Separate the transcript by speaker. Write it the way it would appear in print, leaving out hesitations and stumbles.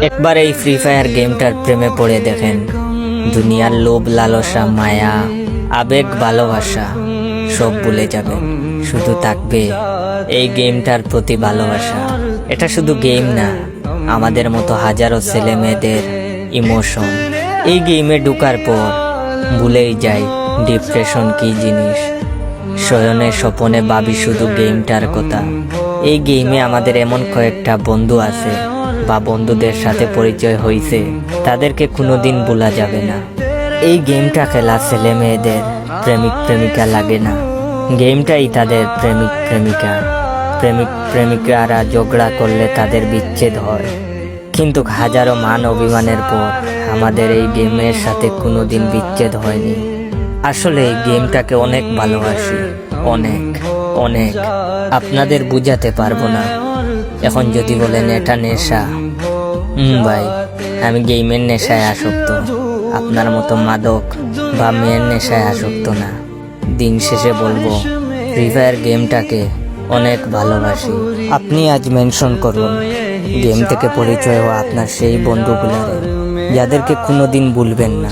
Speaker 1: একবার এই free fire গেমটার প্রেমে পড়ে দেখেন। দুনিয়ার লোভ, লালসা, মায়া, আবেগ, ভালোবাসা সব ভুলে যাবে, শুধু থাকবে এই গেমটার প্রতি ভালোবাসা। এটা শুধু গেম না, আমাদের মতো হাজারো ছেলে মেয়েদের ইমোশন। এই গেমে ঢুকার পর ভুলেই যাই ডিপ্রেশন কি জিনিস। শয়নে স্বপনে ভাবি শুধু গেমটার কথা। এই গেমে আমাদের এমন কয়েকটা বন্ধু আছে বা বন্ধুদের সাথে পরিচয় হয়েছে, তাদেরকে কোনোদিন ভোলা যাবে না। এই গেমটা খেলা ছেলে মেয়েদের প্রেমিক প্রেমিকা লাগে না, গেমটাই তাদের প্রেমিক প্রেমিকা। প্রেমিক প্রেমিকারা ঝগড়া করলে তাদের বিচ্ছেদ হয়, কিন্তু হাজারো মান অভিমানের পর আমাদের এই গেমের সাথে কোনোদিন বিচ্ছেদ হয়নি। আসলে এই গেমটাকে অনেক ভালোবাসি, অনেক অনেক। আপনাদের বুঝাতে পারবো না। এখন যদি বলেন এটা নেশা, ভাই আমি গেমের নেশায় আসক্ত, আপনার মতো মাদক বা মেয়ের নেশায় আসক্ত না। দিন শেষে বলবো ফ্রি ফায়ার গেমটাকে অনেক ভালোবাসি। আপনি আজ মেনশন করুন গেম থেকে পরিচয় হওয়া আপনার সেই বন্ধুগুলারে, যাদেরকে কোনোদিন ভুলবেন না।